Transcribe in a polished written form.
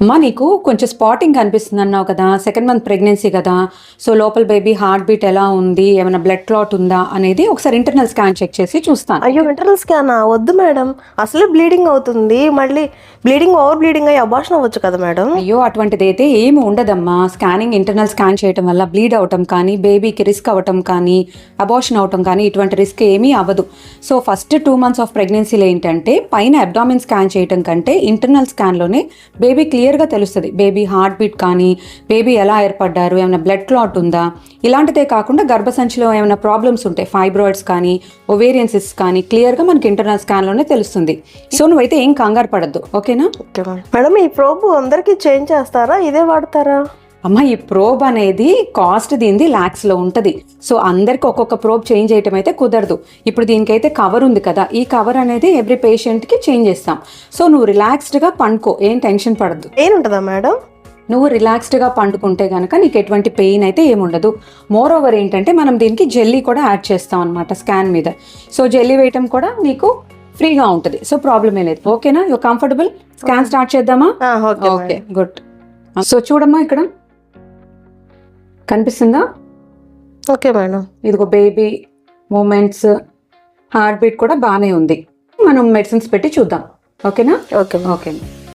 అమ్మా నీకు కొంచెం స్పాటింగ్ కనిపిస్తుంది అన్నావు కదా, సెకండ్ మంత్ ప్రెగ్నెన్సీ కదా, సో లోపల బేబీ హార్ట్ బీట్ ఎలా ఉంది, ఏమైనా బ్లడ్ క్లాట్ ఉందా అనేది ఒకసారి ఇంటర్నల్ స్కాన్ చెక్ చేసి చూస్తాను. అయ్యో ఇంటర్నల్ స్కానా? వద్దు మేడం, అసలే బ్లీడింగ్ అవుతుంది, మళ్ళీ ఓవర్ బ్లీడింగ్ అయ్యి అబార్షన్ అవ్వచ్చు కదా మేడం. అయ్యో అటువంటిది అయితే ఏమి ఉండదమ్మా. స్కానింగ్ ఇంటర్నల్ స్కాన్ చేయడం వల్ల బ్లీడ్ అవటం కానీ, బేబీకి రిస్క్ అవ్వటం కానీ, అబార్షన్ అవటం కానీ ఇటువంటి రిస్క్ ఏమీ అవ్వదు. సో ఫస్ట్ 2 months ఆఫ్ ప్రెగ్నెన్సీలో ఏంటంటే పైన అబ్డామిన్ స్కాన్ చేయటం కంటే ఇంటర్నల్ స్కాన్లోనే బేబీ క్లియర్గా తెలుస్తుంది. బేబీ హార్ట్ బీట్ కానీ, బేబీ ఎలా ఏర్పడ్డారు, ఏమైనా బ్లడ్ క్లాట్ ఉందా, ఇలాంటిదే కాకుండా గర్భసంచిలో ఏమైనా ప్రాబ్లమ్స్ ఉంటాయి, ఫైబ్రాయిడ్స్ కానీ, ఒవేరియన్ సిస్ట్స్ కానీ క్లియర్గా మనకి ఇంటర్నల్ స్కాన్లోనే తెలుస్తుంది. సో నువ్వైతే ఏం కంగారు పడద్దు, ఓకేనా? మేడం ఈ ప్రోబ్ అందరికీ చేంజ్ చేస్తారా, ఇదే వాడతారా? అమ్మ ఈ ప్రోబ్ అనేది కాస్ట్ దీనిది lakhsలో ఉంటుంది. సో అందరికి ఒక్కొక్క ప్రోబ్ చేంజ్ చేయటం అయితే కుదరదు. ఇప్పుడు దీనికైతే కవర్ ఉంది కదా, ఈ కవర్ అనేది ఎవ్రీ పేషెంట్కి చేంజ్ చేస్తాం. సో నువ్వు రిలాక్స్డ్గా పండుకో, ఏం టెన్షన్ పడద్దు. ఏం ఉంటుందా మేడం? నువ్వు రిలాక్స్డ్గా పండుకుంటే కనుక నీకు ఎటువంటి పెయిన్ అయితే ఏముండదు. మోర్ ఓవర్ ఏంటంటే మనం దీనికి జెల్లీ కూడా యాడ్ చేస్తాం అనమాట స్కాన్ మీద. సో జెల్లీ వేయటం కూడా నీకు ఫ్రీగా ఉంటుంది. సో ప్రాబ్లమే లేదు, ఓకేనా? You comfortable? స్కాన్ స్టార్ట్ చేద్దామా? Okay good. సో చూడమ్మా, ఇక్కడ కనిపిస్తుందా? Okay madam. ఇదిగో బేబీ మూమెంట్స్, హార్ట్ బీట్ కూడా బాగానే ఉంది. మనం మెడిసిన్స్ పెట్టి చూద్దాం, ఓకేనా? Okay okay.